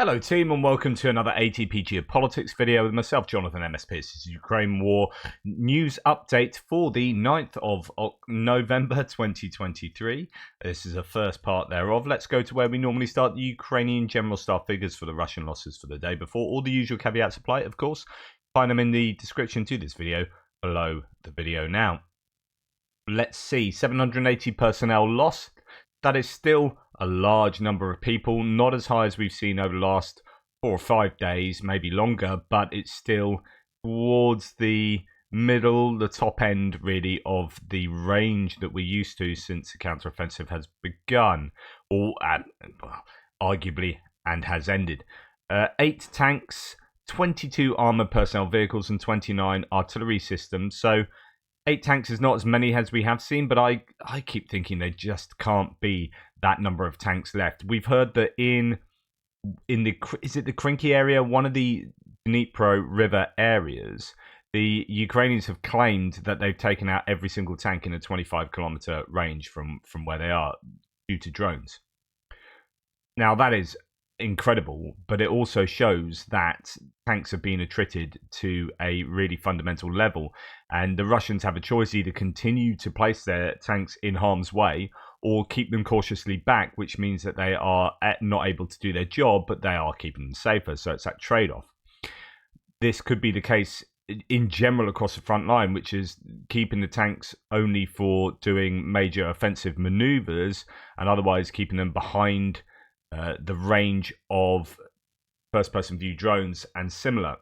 Hello team and welcome to another ATP Geopolitics video with myself, Jonathan MSP. This is Ukraine War news update for the 9th of November 2023. This is the first part thereof. Let's go to where we normally start, the Ukrainian general staff figures for the Russian losses for the day before. All the usual caveats apply, of course. Find them in the description to this video below the video now. Let's see, 780 personnel lost. That is still a large number of people, not as high as we've seen over the last 4 or 5 days, maybe longer, but it's still towards the middle, the top end really of the range that we're used to since the counteroffensive has begun, or arguably and has ended. 8 tanks, 22 armoured personnel vehicles and 29 artillery systems, so 8 tanks is not as many as we have seen, but I keep thinking there just can't be that number of tanks left. We've heard that in the Krinky area, one of the Dnipro River areas, the Ukrainians have claimed that they've taken out every single tank in a 25-kilometer range from where they are due to drones. Now that is incredible, but it also shows that tanks have been attrited to a really fundamental level, and the Russians have a choice: either continue to place their tanks in harm's way or keep them cautiously back, which means that they are not able to do their job, but they are keeping them safer. So it's that trade-off. This could be the case in general across the front line, which is keeping the tanks only for doing major offensive maneuvers and otherwise keeping them behind the range of first-person view drones and similar.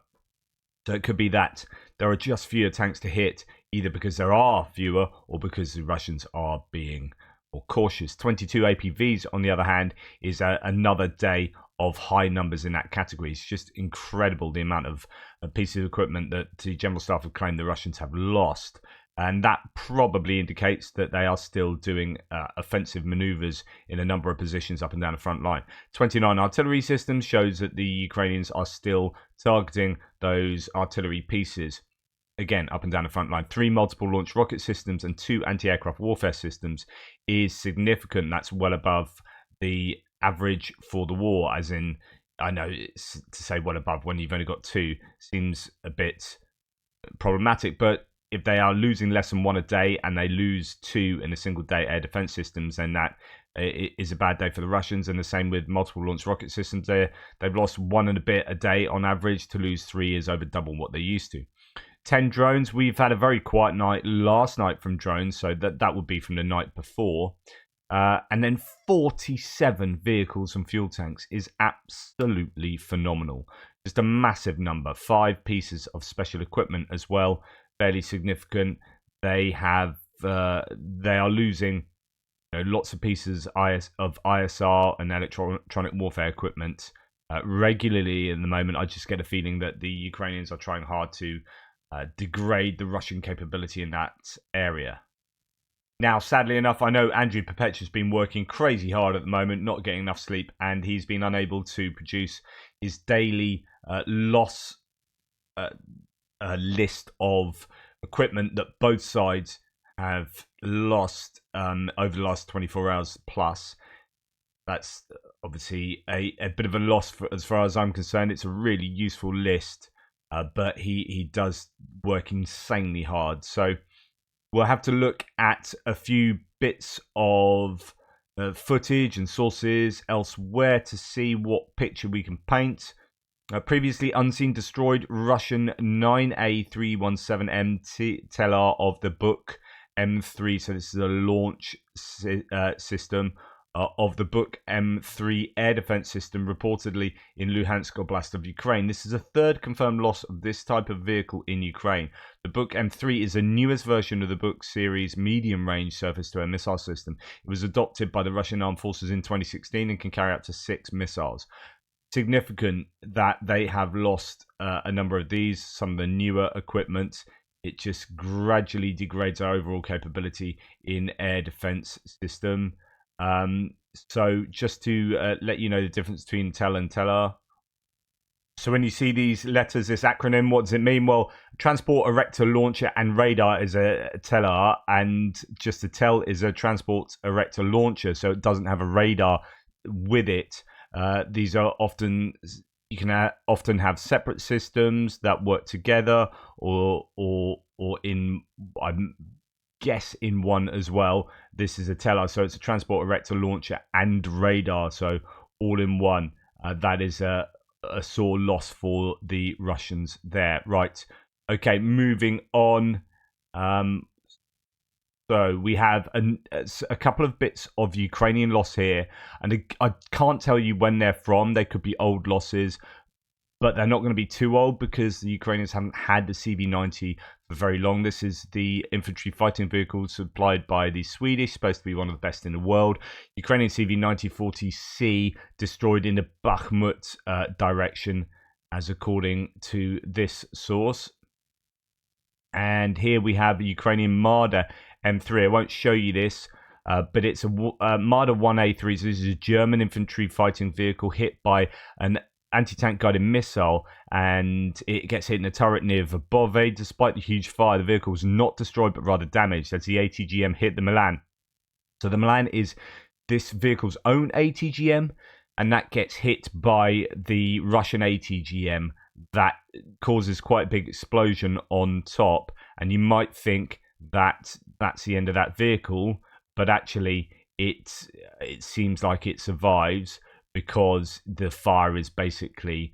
So it could be that there are just fewer tanks to hit, either because there are fewer or because the Russians are being more cautious. 22 APVs, on the other hand, is another day of high numbers in that category. It's just incredible the amount of pieces of equipment that the General Staff have claimed the Russians have lost. And that probably indicates that they are still doing offensive maneuvers in a number of positions up and down the front line. 29 artillery systems shows that the Ukrainians are still targeting those artillery pieces, again, up and down the front line. 3 multiple launch rocket systems and 2 anti-aircraft warfare systems is significant. That's well above the average for the war, as in, I know it's to say well above when you've only got 2 seems a bit problematic, but if they are losing less than 1 a day and they lose 2 in a single day air defense systems, then that is a bad day for the Russians. And the same with multiple launch rocket systems. They've lost 1 and a bit a day on average. To lose 3 is over double what they're used to. 10 drones. We've had a very quiet night last night from drones, so that would be from the night before. And then 47 vehicles and fuel tanks is absolutely phenomenal. Just a massive number. 5 pieces of special equipment as well. Fairly significant. They are losing lots of pieces of ISR and electronic warfare equipment regularly in the moment. I just get a feeling that the Ukrainians are trying hard to degrade the Russian capability in that area. Now, sadly enough, I know Andrew Perpetua has been working crazy hard at the moment, not getting enough sleep, and he's been unable to produce his daily loss list of equipment that both sides have lost over the last 24 hours plus. That's obviously a bit of a loss as far as I'm concerned. It's a really useful list, but he does work insanely hard. So we'll have to look at a few bits of footage and sources elsewhere to see what picture we can paint. Previously unseen destroyed Russian 9A317M Telar of the Buk M3. So this is a launch system of the Buk M3 air defense system, reportedly in Luhansk Oblast of Ukraine. This is a 3rd confirmed loss of this type of vehicle in Ukraine. The Buk M3 is the newest version of the Buk series medium-range surface-to-air missile system. It was adopted by the Russian Armed Forces in 2016 and can carry up to 6 missiles. Significant that they have lost a number of these, some of the newer equipment. It just gradually degrades our overall capability in air defense system. So just to let you know the difference between TEL and TELAR. So when you see these letters, this acronym, what does it mean? Well, Transport Erector Launcher and Radar is a TELAR, and just a TEL is a Transport Erector Launcher, so it doesn't have a radar with it. These are often you can often have separate systems that work together, or in I guess in one as well. This is a teller, so it's a transport erector, launcher, and radar, so all in one. That is a sore loss for the Russians there. Right. Okay, moving on. Um, so we have a couple of bits of Ukrainian loss here, and I can't tell you when they're from. They could be old losses, but they're not going to be too old because the Ukrainians haven't had the CV-90 for very long. This is the infantry fighting vehicle supplied by the Swedish, supposed to be one of the best in the world. Ukrainian CV-9040C destroyed in the Bakhmut direction, as according to this source. And here we have a Ukrainian Marder M3. I won't show you this, but it's a Marder 1A3. So this is a German infantry fighting vehicle hit by an anti-tank guided missile, and it gets hit in a turret near Verbove. Despite the huge fire, the vehicle was not destroyed but rather damaged as the ATGM hit the Milan. So the Milan is this vehicle's own ATGM, and that gets hit by the Russian ATGM. That causes quite a big explosion on top, and you might think that that's the end of that vehicle, but actually it seems like it survives because the fire is basically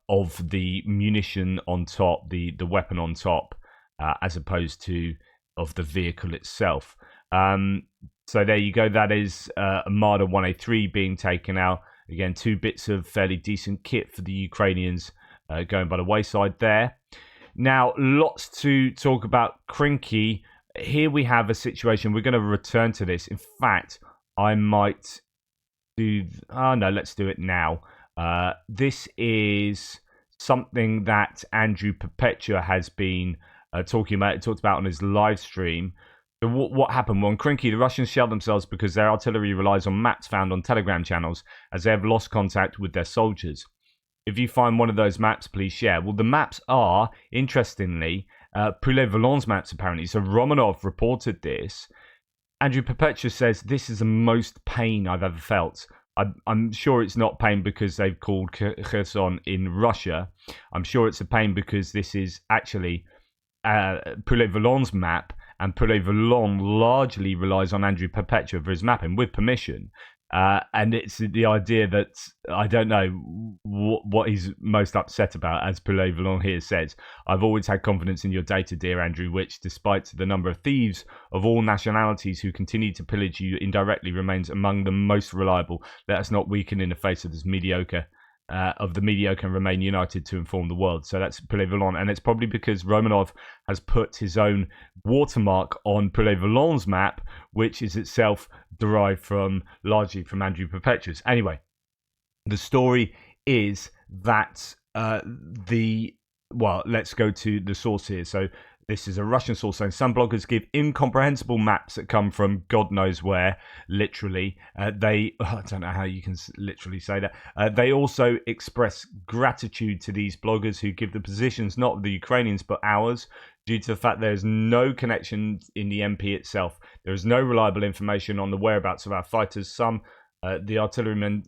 of the munition on top, the weapon on top, as opposed to of the vehicle itself. So there you go. That is a Marder 1A3 being taken out. Again, 2 bits of fairly decent kit for the Ukrainians going by the wayside there. Now, lots to talk about Krinky. Here we have a situation. We're going to return to this. In fact, I might do... Oh, no, let's do it now. This is something that Andrew Perpetua has been talking about. He talked about on his live stream. What happened? Well, on Krinky, the Russians shelled themselves because their artillery relies on maps found on Telegram channels as they have lost contact with their soldiers. If you find one of those maps, please share. Well, the maps are, interestingly, Poulet-Volant's maps, apparently. So Romanov reported this. Andrew Perpetua says, this is the most pain I've ever felt. I'm sure it's not pain because they've called Kherson in Russia. I'm sure it's a pain because this is actually Poulet-Volant's map, and Poulet-Volant largely relies on Andrew Perpetua for his mapping, with permission. And it's the idea that I don't know what he's most upset about, as Poulet-Volant here says. I've always had confidence in your data, dear Andrew, which, despite the number of thieves of all nationalities who continue to pillage you indirectly, remains among the most reliable. Let us not weaken in the face of this mediocre. Of the mediocre and remain united to inform the world. So that's Poulet-Volant, and it's probably because Romanov has put his own watermark on Poulet-Volant's map, which is itself derived largely from Andrew Perpetua's. Anyway, the story is that let's go to the source here. So this is a Russian source saying some bloggers give incomprehensible maps that come from God knows where. Literally, I don't know how you can literally say that. They also express gratitude to these bloggers who give the positions not of the Ukrainians but ours, due to the fact there's no connection in the MP itself. There is no reliable information on the whereabouts of our fighters. Some of the artillerymen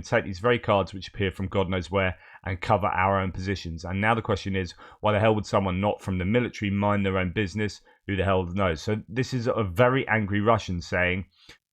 take these very cards which appear from God knows where and cover our own positions. And now the question is, why the hell would someone not from the military mind their own business? Who the hell knows? So this is a very angry Russian saying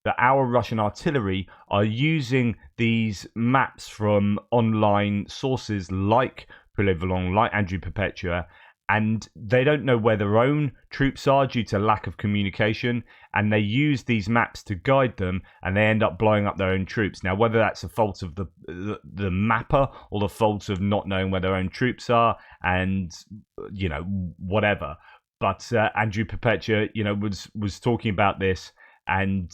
that our Russian artillery are using these maps from online sources like Poulet-Volant, like Andrew Perpetua, and they don't know where their own troops are due to lack of communication, and they use these maps to guide them, and they end up blowing up their own troops. Now, whether that's a fault of the mapper or the fault of not knowing where their own troops are, and whatever. But Andrew Perpetua, was talking about this, and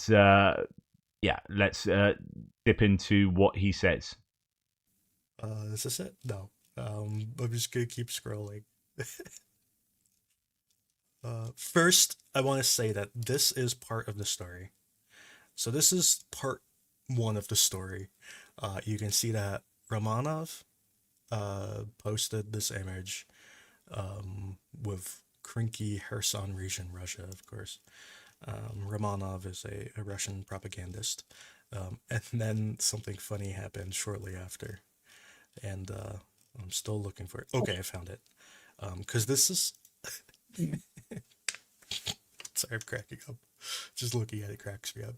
let's dip into what he says. Is this it? No. I'm just gonna keep scrolling. First, I want to say that this is part of the story. So this is part 1 of the story. You can see that Romanov posted this image with Krinky, Kherson region, Russia, of course. Romanov is a Russian propagandist. And then something funny happened shortly after, and I'm still looking for it. Okay, I found it. Because this is sorry, I'm cracking up. Just looking at it cracks me up.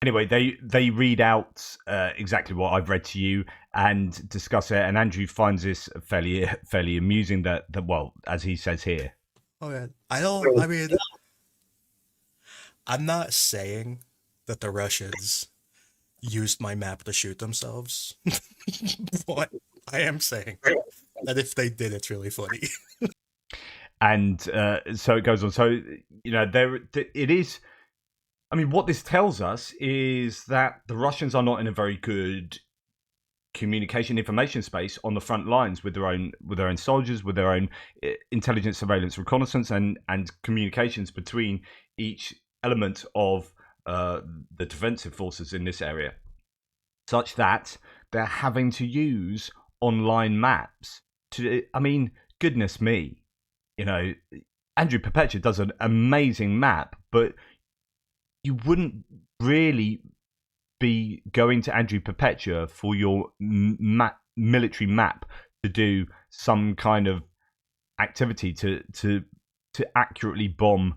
Anyway, they read out exactly what I've read to you and discuss it. And Andrew finds this fairly amusing. That well, as he says here. Oh yeah, I don't. I mean, I'm not saying that the Russians used my map to shoot themselves, but I am saying that if they did, it's really funny. And so it goes on. So it is. I mean, what this tells us is that the Russians are not in a very good communication information space on the front lines with their own soldiers, with their own intelligence, surveillance, reconnaissance, and communications between each element of the defensive forces in this area, such that they're having to use online maps to. I mean, goodness me, Andrew Perpetua does an amazing map, but you wouldn't really be going to Andrew Perpetua for your military map to do some kind of activity to accurately bomb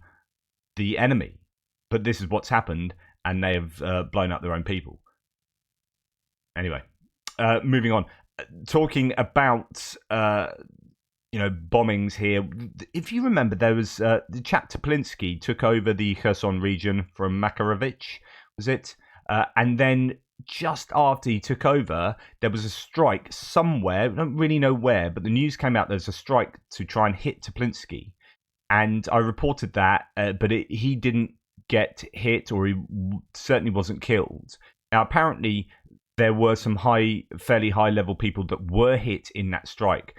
the enemy. But this is what's happened, and they have blown up their own people. Anyway, moving on. Talking about bombings here. If you remember, there was the chap Toplinsky took over the Kherson region from Makarovich, was it? And then just after he took over, there was a strike somewhere. I don't really know where, but the news came out there's a strike to try and hit Toplinsky. And I reported that, but he didn't get hit, or he certainly wasn't killed. Now, apparently, there were some fairly high-level people that were hit in that strike.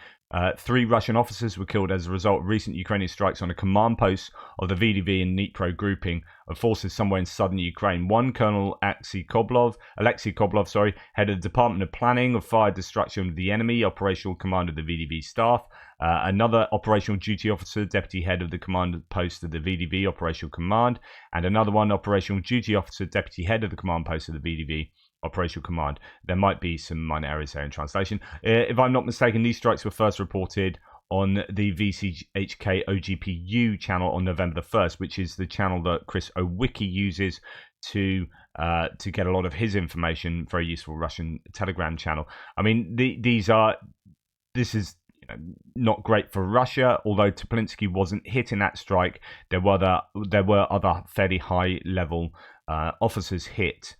3 Russian officers were killed as a result of recent Ukrainian strikes on a command post of the VDV and Dnipro grouping of forces somewhere in southern Ukraine. One, Colonel Alexei Koblov, head of the Department of Planning of Fire Destruction of the Enemy, operational commander of the VDV staff. Another operational duty officer, deputy head of the command post of the VDV operational command. And another one, operational duty officer, deputy head of the command post of the VDV operational command. There might be some minor errors there in translation. If I'm not mistaken, these strikes were first reported on the VCHK OGPU channel on November the 1st, which is the channel that Chris Owicki uses to get a lot of his information. Very useful Russian Telegram channel. I mean, this is not great for Russia. Although Toplinsky wasn't hit in that strike, there were other fairly high level officers hit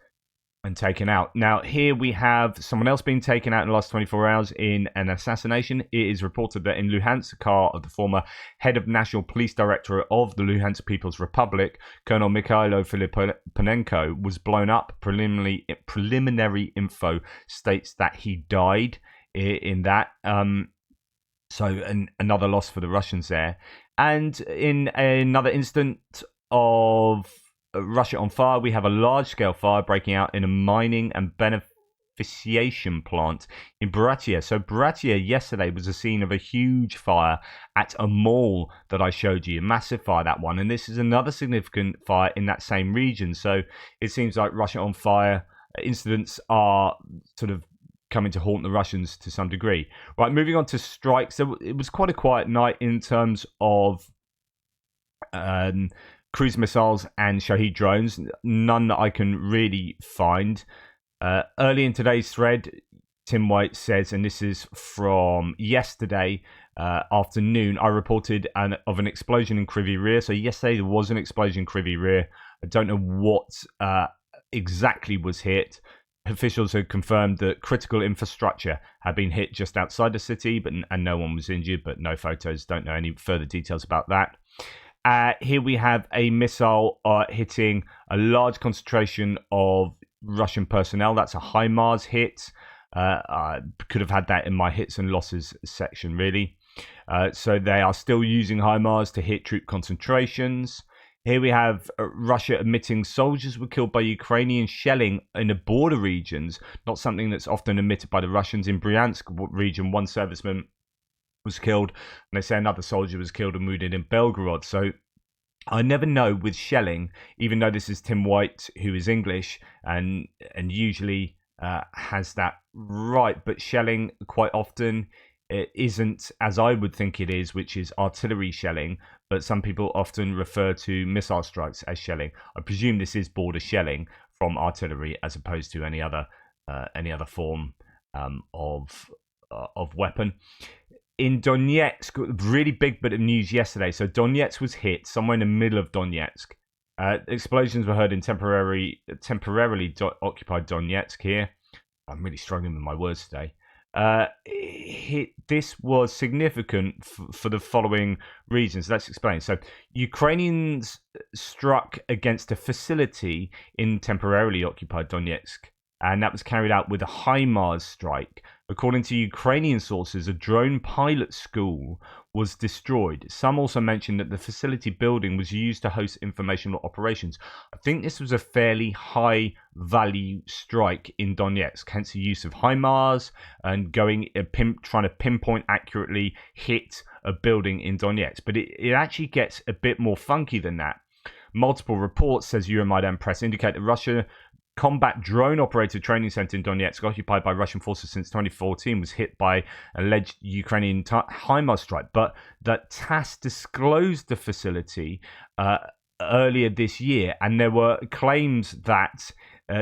and taken out. Now, here we have someone else being taken out in the last 24 hours in an assassination. It is reported that in Luhansk, the car of the former head of National Police Directorate of the Luhansk People's Republic, Colonel Mikhailo Filiponenko, was blown up. Preliminary info states that he died in that. So another loss for the Russians there. And in another instant of Russia on fire, we have a large-scale fire breaking out in a mining and beneficiation plant in Buratia. So Buratia yesterday was the scene of a huge fire at a mall that I showed you. A massive fire, that one. And this is another significant fire in that same region. So it seems like Russia on fire incidents are sort of coming to haunt the Russians to some degree. Right, moving on to strikes. It was quite a quiet night in terms of cruise missiles and Shahed drones. None that I can really find. Early in today's thread, Tim White says, and this is from yesterday afternoon, I reported of an explosion in Kryvyi Rih. So yesterday there was an explosion in Kryvyi Rih. I don't know what exactly was hit. Officials had confirmed that critical infrastructure had been hit just outside the city, and no one was injured, but no photos. Don't know any further details about that. Here we have a missile hitting a large concentration of Russian personnel. That's a HIMARS hit. I could have had that in my hits and losses section, really. So they are still using HIMARS to hit troop concentrations. Here we have Russia admitting soldiers were killed by Ukrainian shelling in the border regions, not something that's often admitted by the Russians. In Bryansk region, one serviceman was killed, and they say another soldier was killed and wounded in Belgorod. So I never know with shelling, even though this is Tim White, who is English and usually has that right, but shelling quite often it isn't as I would think it is, which is artillery shelling. But some people often refer to missile strikes as shelling. I presume this is border shelling from artillery as opposed to any other form of weapon. In Donetsk, really big bit of news yesterday. So Donetsk was hit somewhere in the middle of Donetsk. Explosions were heard in temporarily occupied Donetsk here. I'm really struggling with my words today. This was significant for the following reasons. Let's explain. So Ukrainians struck against a facility in temporarily occupied Donetsk, and that was carried out with a HIMARS strike. According to Ukrainian sources, a drone pilot school was destroyed. Some also mentioned that the facility building was used to host informational operations. I think this was a fairly high value strike in Donetsk, hence the use of HIMARS and trying to pinpoint accurately hit a building in Donetsk. But it actually gets a bit more funky than that. Multiple reports, says Euromaidan Press, indicate that Russia combat drone operator training center in Donetsk, occupied by Russian forces since 2014, was hit by alleged Ukrainian HIMARS strike. But that TASS disclosed the facility earlier this year, and there were claims that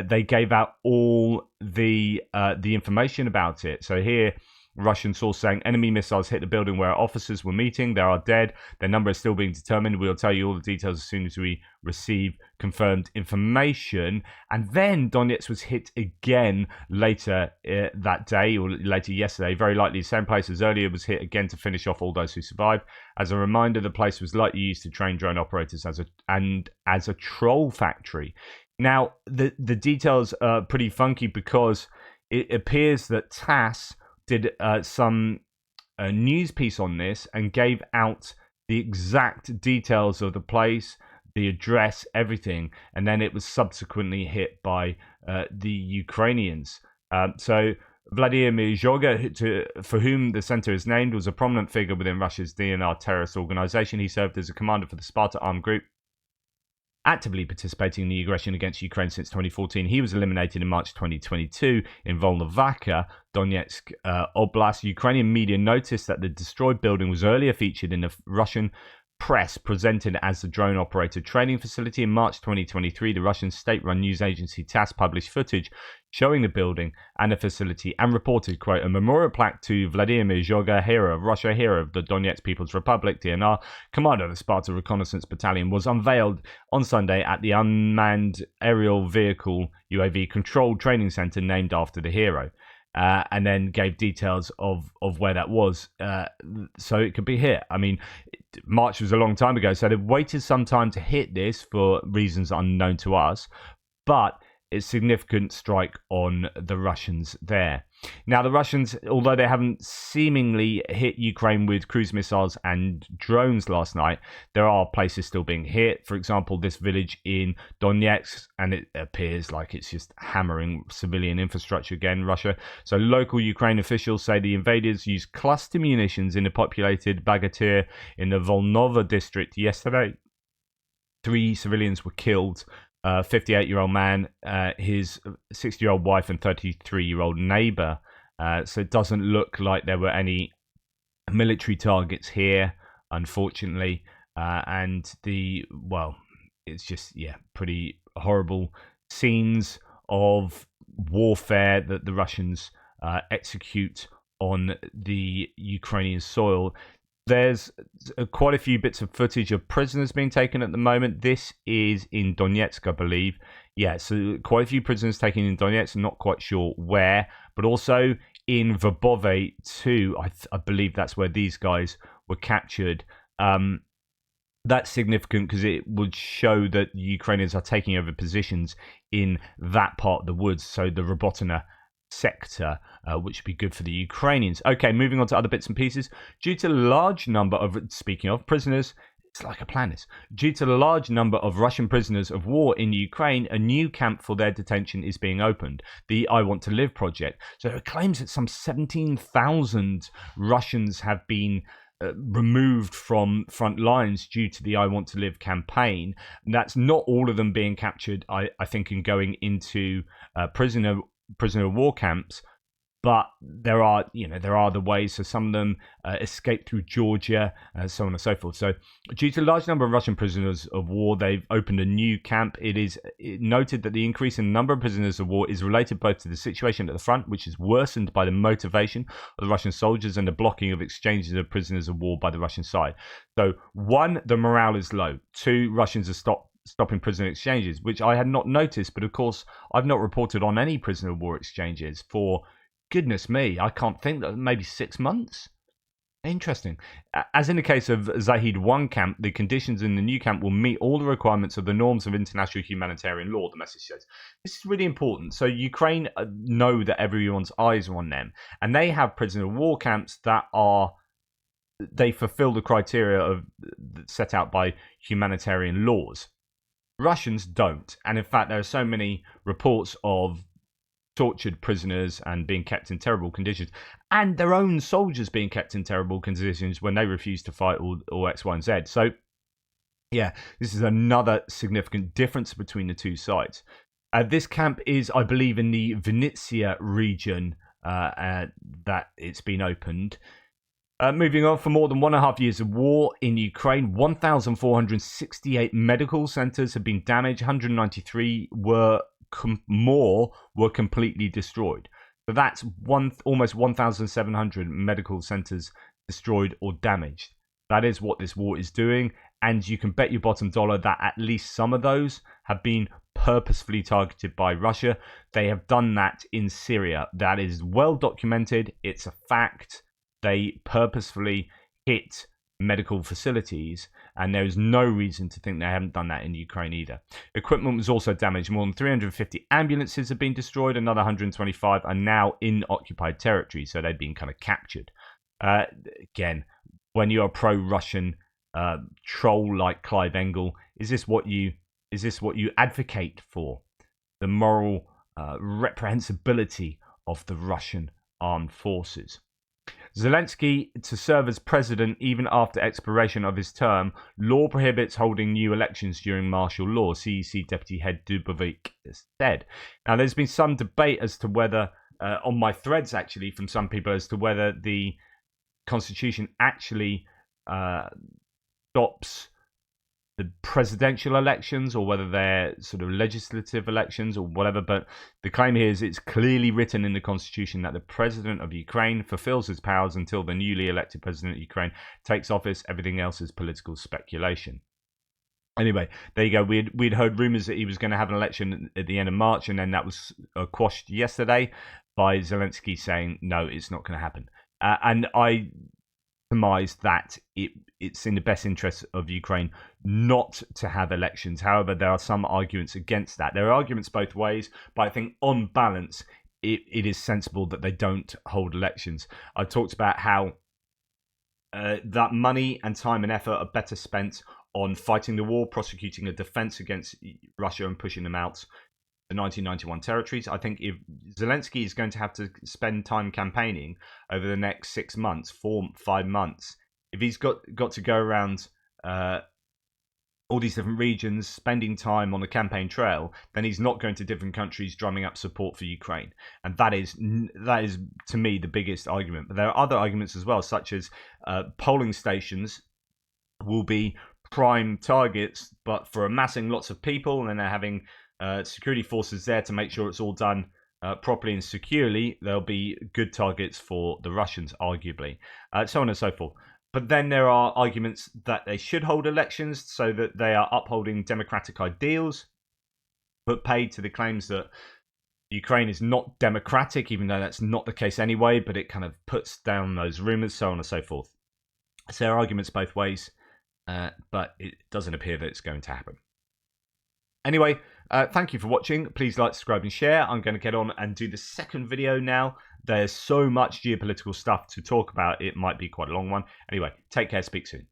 they gave out all the information about it. So here, Russian source saying enemy missiles hit the building where officers were meeting. They are dead. Their number is still being determined. We'll tell you all the details as soon as we receive confirmed information. And then Donetsk was hit again later that day, or later yesterday. Very likely the same place as earlier was hit again to finish off all those who survived. As a reminder, the place was likely used to train drone operators as a troll factory. Now, the details are pretty funky because it appears that TASS did some news piece on this and gave out the exact details of the place, the address, everything, and then it was subsequently hit by the Ukrainians. So Vladimir Zhoga, for whom the center is named, was a prominent figure within Russia's DNR terrorist organization. He served as a commander for the Sparta armed group, actively participating in the aggression against Ukraine since 2014. He was eliminated in March 2022 in Volnovakha, Donetsk Oblast. Ukrainian media noticed that the destroyed building was earlier featured in the Russian press, presented as the drone operator training facility. In March 2023, the Russian state-run news agency TASS published footage showing the building and the facility and reported, quote, a memorial plaque to Vladimir Zhoga, hero of Russia, hero of the Donetsk People's Republic, DNR, commander of the Sparta Reconnaissance Battalion, was unveiled on Sunday at the unmanned aerial vehicle UAV controlled training center named after the hero. And then gave details of where that was, so it could be hit. I mean, March was a long time ago, so they've waited some time to hit this for reasons unknown to us, but it's a significant strike on the Russians there. Now, the Russians, although they haven't seemingly hit Ukraine with cruise missiles and drones last night, there are places still being hit. For example, this village in Donetsk, and it appears like it's just hammering civilian infrastructure again, Russia. So local Ukraine officials say the invaders used cluster munitions in the populated Bagatyr in the Volnova district yesterday. 3 civilians were killed. 58-year-old man, his 60-year-old wife, and 33-year-old neighbor. So it doesn't look like there were any military targets here, unfortunately. It's just, pretty horrible scenes of warfare that the Russians execute on the Ukrainian soil. There's quite a few bits of footage of prisoners being taken at the moment. This is in Donetsk, I believe. Yeah, so quite a few prisoners taken in Donetsk. I'm not quite sure where, but also in Verbove too. I believe that's where these guys were captured. That's significant because it would show that the Ukrainians are taking over positions in that part of the woods. So the Robotina sector, which would be good for the Ukrainians. Okay, moving on to other bits and pieces. Due to the large number of, speaking of prisoners, it's like a plan is. Due to the large number of Russian prisoners of war in Ukraine, a new camp for their detention is being opened, the I Want to Live project. So it claims that some 17,000 Russians have been removed from front lines due to the I Want to Live campaign. And that's not all of them being captured, I think, and going into prisoner of war camps. But there are the ways. So some of them escaped through Georgia, so on and so forth. So due to a large number of Russian prisoners of war, they've opened a new camp. It is noted that the increase in the number of prisoners of war is related both to the situation at the front, which is worsened by the motivation of the Russian soldiers and the blocking of exchanges of prisoners of war by the Russian side. So one, the morale is low. Two, Russians are stopping prisoner exchanges, which I had not noticed. But of course, I've not reported on any prisoner of war exchanges for, goodness me, I can't think, that maybe 6 months. Interesting. As in the case of Zahid 1 camp, the conditions in the new camp will meet all the requirements of the norms of international humanitarian law, the message says. This is really important. So Ukraine know that everyone's eyes are on them, and they have prisoner of war camps that they fulfill the criteria of set out by humanitarian laws. Russians don't. And in fact, there are so many reports of tortured prisoners and being kept in terrible conditions, and their own soldiers being kept in terrible conditions when they refuse to fight or X, Y, and Z. So, yeah, this is another significant difference between the two sides. This camp is, I believe, in the Vinnytsia region that it's been opened. Moving on, for more than 1.5 years of war in Ukraine, 1,468 medical centers have been damaged. 193 more were completely destroyed. So that's almost 1,700 medical centers destroyed or damaged. That is what this war is doing, and you can bet your bottom dollar that at least some of those have been purposefully targeted by Russia. They have done that in Syria. That is well documented. It's a fact. They purposefully hit medical facilities, and there is no reason to think they haven't done that in Ukraine either. Equipment was also damaged. More than 350 ambulances have been destroyed. Another 125 are now in occupied territory, so they've been kind of captured. Again, when you're a pro-Russian troll like Clive Engel, is this what you advocate for? The moral reprehensibility of the Russian armed forces. Zelensky to serve as president even after expiration of his term. Law prohibits holding new elections during martial law, CEC Deputy Head Dubovik said. Now, there's been some debate as to whether, on my threads actually, from some people, as to whether the Constitution actually stops the presidential elections or whether they're sort of legislative elections or whatever. But the claim here is it's clearly written in the Constitution that the president of Ukraine fulfills his powers until the newly elected president of Ukraine takes office. Everything else is political speculation. Anyway, there you go. We'd heard rumors that he was going to have an election at the end of March, and then that was quashed yesterday by Zelensky saying, no, it's not going to happen. And I surmise that it's in the best interest of Ukraine not to have elections. However, there are some arguments against that. There are arguments both ways, but I think on balance, it is sensible that they don't hold elections. I talked about how that money and time and effort are better spent on fighting the war, prosecuting a defense against Russia and pushing them out the 1991 territories. I think if Zelensky is going to have to spend time campaigning over the next 6 months, 4-5 months, if he's got to go around all these different regions, spending time on the campaign trail, then he's not going to different countries drumming up support for Ukraine. And that is, to me, the biggest argument. But there are other arguments as well, such as polling stations will be prime targets, but for amassing lots of people, and they're having security forces there to make sure it's all done properly and securely, there'll be good targets for the Russians, arguably, so on and so forth. But then there are arguments that they should hold elections so that they are upholding democratic ideals, but paid to the claims that Ukraine is not democratic, even though that's not the case anyway, but it kind of puts down those rumors, so on and so forth. So there are arguments both ways, but it doesn't appear that it's going to happen. Anyway, thank you for watching. Please like, subscribe, and share. I'm going to get on and do the second video now. There's so much geopolitical stuff to talk about. It might be quite a long one. Anyway, take care. Speak soon.